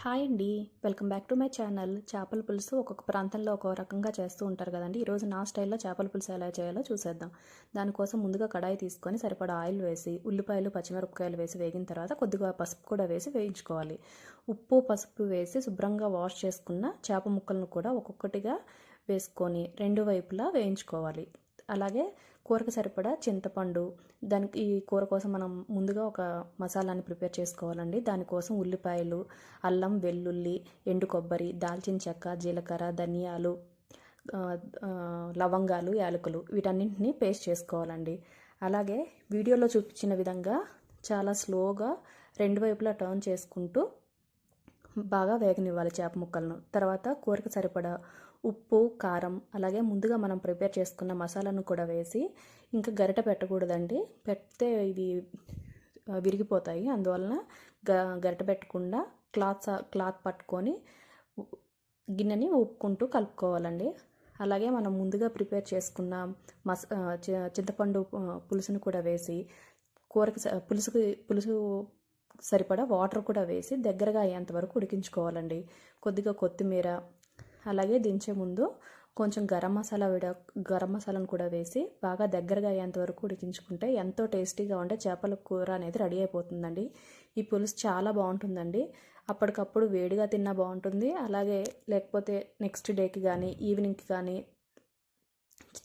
Hi అండి. Welcome back to my channel. చేపల పులుసు ఒక్కొక్క ప్రాంతంలో ఒక్కో రకంగా చేస్తూ ఉంటారు కదండి. ఈరోజు నా స్టైల్లో చేపల పులుసు ఎలా చేయాలో చూసేద్దాం. దానికోసం ముందుగా కడాయి తీసుకొని సరిపడా ఆయిల్ వేసి ఉల్లిపాయలు పచ్చిమిరపకాయలు వేసి వేగిన తర్వాత కొద్దిగా పసుపు కూడా వేసి వేయించుకోవాలి. ఉప్పు పసుపు వేసి శుభ్రంగా వాష్ చేసుకున్న చేప ముక్కలను కూడా ఒక్కొక్కటిగా వేసుకొని రెండు వైపులా వేయించుకోవాలి. అలాగే కూరకు సరిపడా చింతపండు, దానికి ఈ కూర కోసం మనం ముందుగా ఒక మసాలాని ప్రిపేర్ చేసుకోవాలండి. దానికోసం ఉల్లిపాయలు, అల్లం వెల్లుల్లి, ఎండు కొబ్బరి, దాల్చిన చెక్క, జీలకర్ర, ధనియాలు, లవంగాలు, యాలకులు వీటన్నింటినీ పేస్ట్ చేసుకోవాలండి. అలాగే వీడియోలో చూపించిన విధంగా చాలా స్లోగా రెండు వైపులా టర్న్ చేసుకుంటూ బాగా వేగనివ్వాలి చేప ముక్కలను. తర్వాత కూరకు సరిపడా ఉప్పు, కారం, అలాగే ముందుగా మనం ప్రిపేర్ చేసుకున్న మసాలాను కూడా వేసి ఇంకా గరిట పెట్టకూడదండి. పెడితే ఇవి విరిగిపోతాయి. అందువలన గరిట పెట్టకుండా క్లాత్ పట్టుకొని గిన్నెని ఊపుకుంటూ కలుపుకోవాలండి. అలాగే మనం ముందుగా ప్రిపేర్ చేసుకున్న చింతపండు పులుసును కూడా వేసి కూరకి పులుసు సరిపడా వాటర్ కూడా వేసి దగ్గరగా అయ్యేంత వరకు ఉడికించుకోవాలండి. కొద్దిగా కొత్తిమీర, అలాగే దించే ముందు కొంచెం గరం మసాలాను కూడా వేసి బాగా దగ్గరగా అయ్యేంత వరకు ఉడికించుకుంటే ఎంతో టేస్టీగా ఉండే చేపల కూర అనేది రెడీ అయిపోతుందండి. ఈ పులుసు చాలా బాగుంటుందండి. అప్పటికప్పుడు వేడిగా తిన్నా బాగుంటుంది. అలాగే లేకపోతే నెక్స్ట్ డేకి కానీ ఈవినింగ్కి కానీ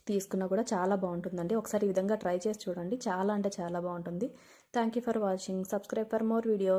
తీసుకున్నా కూడా చాలా బాగుంటుందండి. ఒకసారి ఈ విధంగా ట్రై చేసి చూడండి. చాలా అంటే చాలా బాగుంటుంది. Thank you for watching. Subscribe for more video.